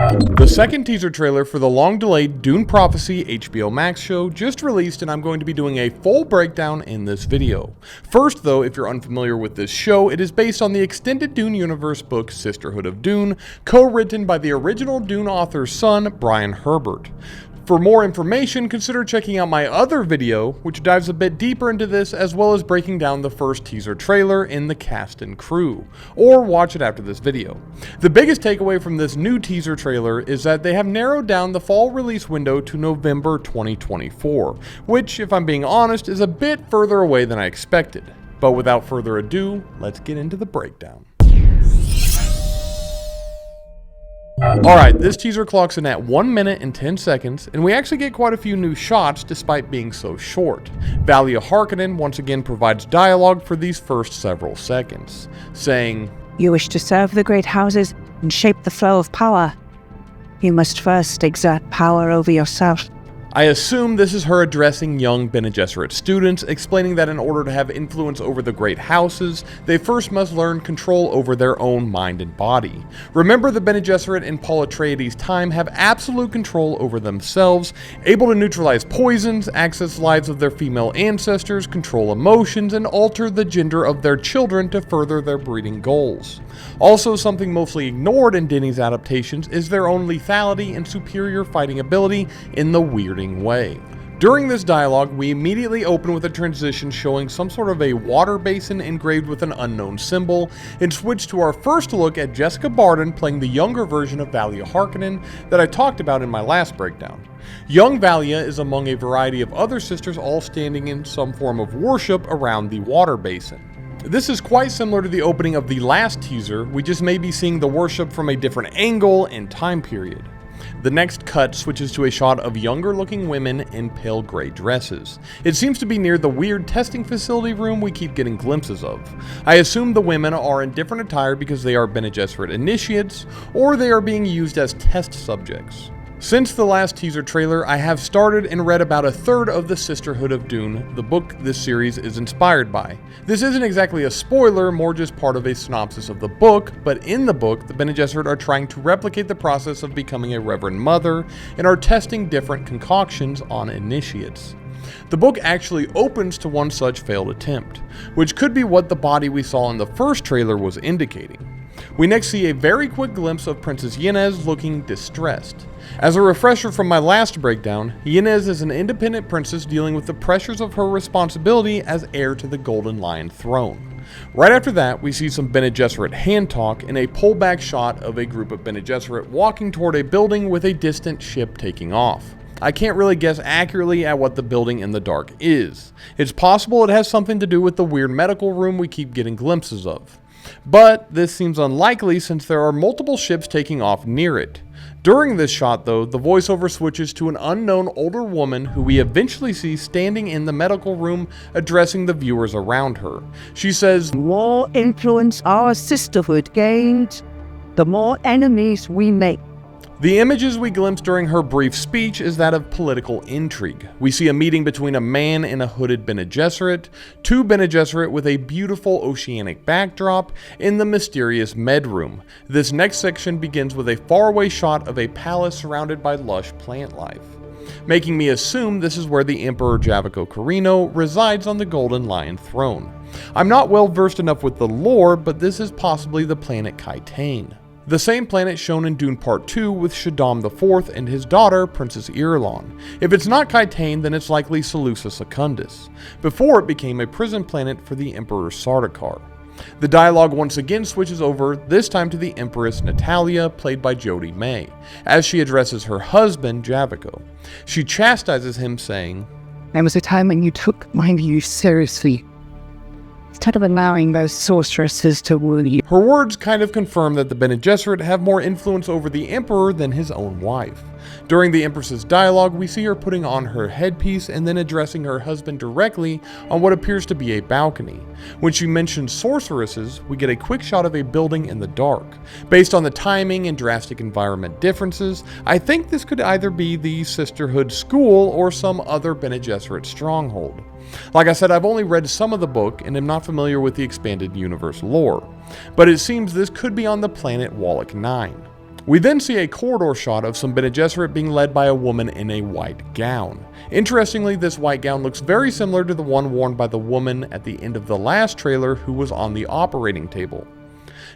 The second teaser trailer for the long-delayed Dune Prophecy HBO Max show just released, and I'm going to be doing a full breakdown in this video. First though, if you're unfamiliar with this show, it is based on the extended Dune universe book Sisterhood of Dune, co-written by the original Dune author's son, Brian Herbert. For more information, consider checking out my other video, which dives a bit deeper into this, as well as breaking down the first teaser trailer in the cast and crew, or watch it after this video. The biggest takeaway from this new teaser trailer is that they have narrowed down the fall release window to November 2024, which, if I'm being honest, is a bit further away than I expected. But without further ado, let's get into the breakdown. Alright, this teaser clocks in at 1 minute and 10 seconds, and we actually get quite a few new shots despite being so short. Valya Harkonnen once again provides dialogue for these first several seconds, saying, "You wish to serve the great houses and shape the flow of power. You must first exert power over yourself." I assume this is her addressing young Bene Gesserit students, explaining that in order to have influence over the great houses, they first must learn control over their own mind and body. Remember, the Bene Gesserit in Paul Atreides' time have absolute control over themselves, able to neutralize poisons, access lives of their female ancestors, control emotions, and alter the gender of their children to further their breeding goals. Also, something mostly ignored in Denny's adaptations is their own lethality and superior fighting ability in the weirding way. During this dialogue, we immediately open with a transition showing some sort of a water basin engraved with an unknown symbol, and switch to our first look at Jessica Barden playing the younger version of Valya Harkonnen that I talked about in my last breakdown. Young Valya is among a variety of other sisters all standing in some form of worship around the water basin. This is quite similar to the opening of the last teaser, we just may be seeing the worship from a different angle and time period. The next cut switches to a shot of younger looking women in pale gray dresses. It seems to be near the weird testing facility room we keep getting glimpses of. I assume the women are in different attire because they are Bene Gesserit initiates, or they are being used as test subjects. Since the last teaser trailer, I have started and read about a third of the Sisterhood of Dune, the book this series is inspired by. This isn't exactly a spoiler, more just part of a synopsis of the book, but in the book, the Bene Gesserit are trying to replicate the process of becoming a Reverend mother, and are testing different concoctions on initiates. The book actually opens to one such failed attempt, which could be what the body we saw in the first trailer was indicating. We next see a very quick glimpse of Princess Ynez looking distressed. As a refresher from my last breakdown, Ynez is an independent princess dealing with the pressures of her responsibility as heir to the Golden Lion throne. Right after that, we see some Bene Gesserit hand talk in a pullback shot of a group of Bene Gesserit walking toward a building with a distant ship taking off. I can't really guess accurately at what the building in the dark is. It's possible it has something to do with the weird medical room we keep getting glimpses of. But this seems unlikely since there are multiple ships taking off near it. During this shot though, the voiceover switches to an unknown older woman who we eventually see standing in the medical room addressing the viewers around her. She says, "The more influence our sisterhood gains, the more enemies we make." The images we glimpse during her brief speech is that of political intrigue. We see a meeting between a man and a hooded Bene Gesserit, two Bene Gesserit with a beautiful oceanic backdrop in the mysterious med room. This next section begins with a faraway shot of a palace surrounded by lush plant life, making me assume this is where the Emperor Javicco Corrino resides on the Golden Lion throne. I'm not well versed enough with the lore, but this is possibly the planet Kaitane. The same planet shown in Dune Part 2 with Shaddam IV and his daughter, Princess Irulan. If it's not Kaitane, then it's likely Seleucia Secundus, before it became a prison planet for the Emperor Sardaukar. The dialogue once again switches over, this time to the Empress Natalya, played by Jodhi May, as she addresses her husband, Javicco. She chastises him, saying, "There was a time when you took my views seriously, instead of allowing those sorceresses to rule you." Her words kind of confirm that the Bene Gesserit have more influence over the Emperor than his own wife. During the Empress's dialogue, we see her putting on her headpiece and then addressing her husband directly on what appears to be a balcony. When she mentions sorceresses, we get a quick shot of a building in the dark. Based on the timing and drastic environment differences, I think this could either be the Sisterhood School or some other Bene Gesserit stronghold. Like I said, I've only read some of the book and am not familiar with the expanded universe lore, but it seems this could be on the planet Wallach 9. We then see a corridor shot of some Bene Gesserit being led by a woman in a white gown. Interestingly, this white gown looks very similar to the one worn by the woman at the end of the last trailer who was on the operating table.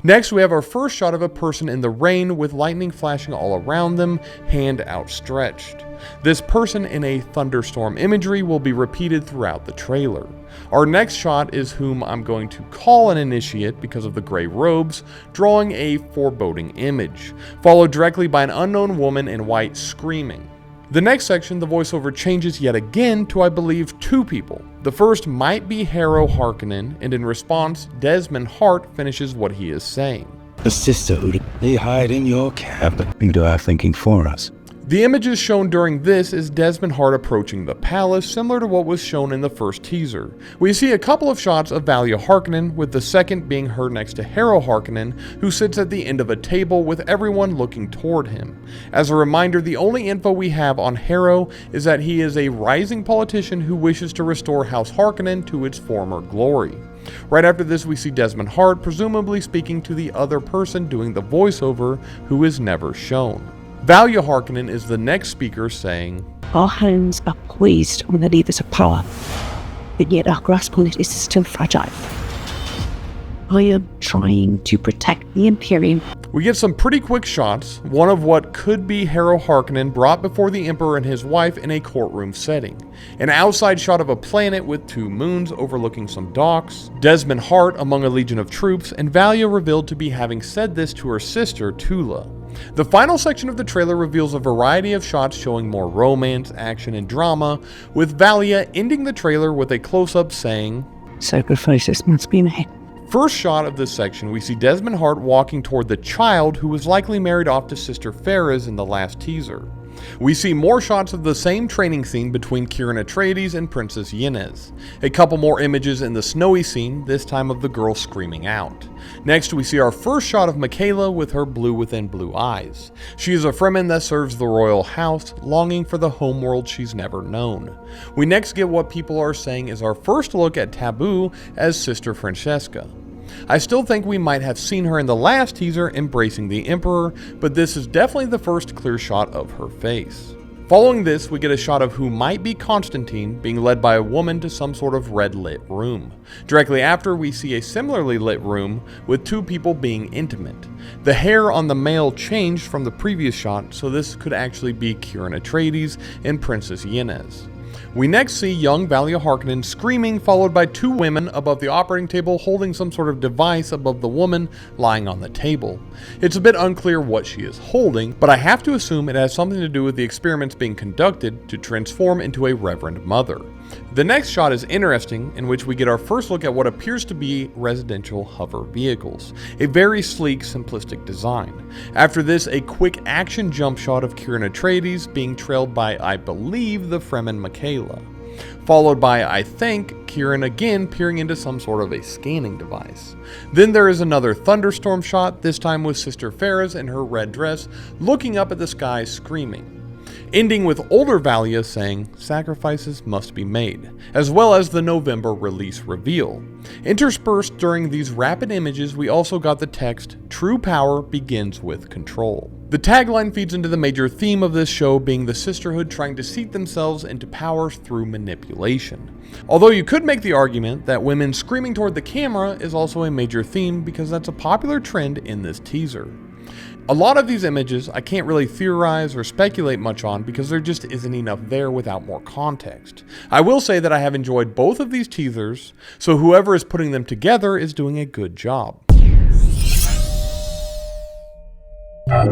Next, we have our first shot of a person in the rain with lightning flashing all around them, hand outstretched. This person in a thunderstorm imagery will be repeated throughout the trailer. Our next shot is whom I'm going to call an initiate because of the gray robes, drawing a foreboding image, followed directly by an unknown woman in white screaming. The next section, the voiceover changes yet again to, I believe, two people. The first might be Harkonnen, and in response, Desmond Hart finishes what he is saying. The Sisterhood, they hide in your cabin and do our thinking for us. The images shown during this is Desmond Hart approaching the palace, similar to what was shown in the first teaser. We see a couple of shots of Valya Harkonnen, with the second being her next to Harkonnen, who sits at the end of a table with everyone looking toward him. As a reminder, the only info we have on Harrow is that he is a rising politician who wishes to restore House Harkonnen to its former glory. Right after this, we see Desmond Hart presumably speaking to the other person doing the voiceover, who is never shown. Valya Harkonnen is the next speaker, saying, Our hands are poised on the levers of power, but yet our grasp on it is still fragile. I am trying to protect the Imperium. We get some pretty quick shots, one of what could be Harkonnen brought before the Emperor and his wife in a courtroom setting. An outside shot of a planet with two moons overlooking some docks, Desmond Hart among a legion of troops, and Valya revealed to be having said this to her sister, Tula. The final section of the trailer reveals a variety of shots showing more romance, action, and drama, with Valya ending the trailer with a close-up saying, Sacrifices must be made. First shot of this section, we see Desmond Hart walking toward the child who was likely married off to Sister Ferris in the last teaser. We see more shots of the same training scene between Atreides and Princess Ynez. A couple more images in the snowy scene, this time of the girl screaming out. Next, we see our first shot of Michaela with her blue within blue eyes. She is a Fremen that serves the royal house, longing for the homeworld she's never known. We next get what people are saying is our first look at Taboo as Sister Francesca. I still think we might have seen her in the last teaser embracing the Emperor, but this is definitely the first clear shot of her face. Following this, we get a shot of who might be Constantine being led by a woman to some sort of red lit room. Directly after, we see a similarly lit room with two people being intimate. The hair on the male changed from the previous shot, so this could actually be Atreides and Princess Ynez. We next see young Valya Harkonnen screaming, followed by two women above the operating table holding some sort of device above the woman lying on the table. It's a bit unclear what she is holding, but I have to assume it has something to do with the experiments being conducted to transform into a Reverend mother. The next shot is interesting, in which we get our first look at what appears to be residential hover vehicles, a very sleek, simplistic design. After this, a quick action jump shot of Atreides being trailed by, I believe, the Fremen Michaela, followed by, I think, Kieran again peering into some sort of a scanning device. Then there is another thunderstorm shot, this time with Sister Ferris in her red dress, looking up at the sky screaming. Ending with older Valya saying, sacrifices must be made, as well as the November release reveal. Interspersed during these rapid images, we also got the text, true power begins with control. The tagline feeds into the major theme of this show being the Sisterhood trying to seat themselves into power through manipulation. Although you could make the argument that women screaming toward the camera is also a major theme because that's a popular trend in this teaser. A lot of these images I can't really theorize or speculate much on because there just isn't enough there without more context. I will say that I have enjoyed both of these teasers, so whoever is putting them together is doing a good job.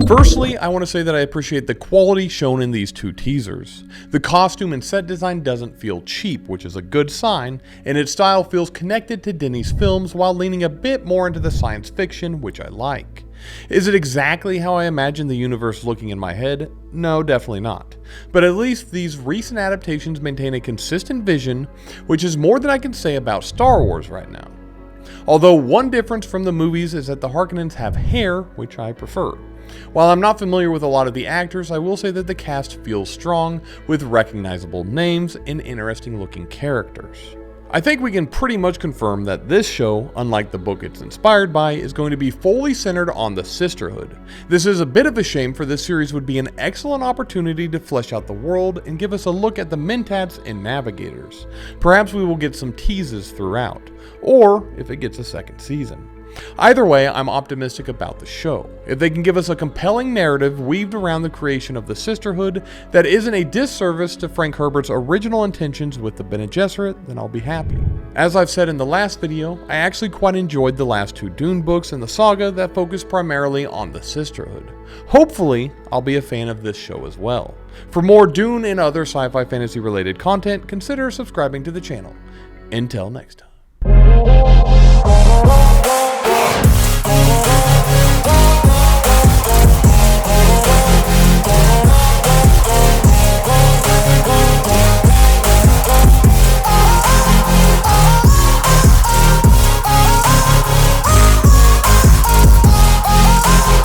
Firstly, I want to say that I appreciate the quality shown in these two teasers. The costume and set design doesn't feel cheap, which is a good sign, and its style feels connected to Denis films while leaning a bit more into the science fiction, which I like. Is it exactly how I imagine the universe looking in my head? No, definitely not. But at least these recent adaptations maintain a consistent vision, which is more than I can say about Star Wars right now. Although one difference from the movies is that the Harkonnens have hair, which I prefer. While I'm not familiar with a lot of the actors, I will say that the cast feels strong, with recognizable names and interesting looking characters. I think we can pretty much confirm that this show, unlike the book it's inspired by, is going to be fully centered on the Sisterhood. This is a bit of a shame, for this series would be an excellent opportunity to flesh out the world and give us a look at the Mentats and Navigators. Perhaps we will get some teases throughout, or if it gets a second season. Either way, I'm optimistic about the show. If they can give us a compelling narrative weaved around the creation of the Sisterhood that isn't a disservice to Frank Herbert's original intentions with the Bene Gesserit, then I'll be happy. As I've said in the last video, I actually quite enjoyed the last 2 Dune books in the saga that focus primarily on the Sisterhood. Hopefully, I'll be a fan of this show as well. For more Dune and other sci-fi fantasy related content, consider subscribing to the channel. Until next time.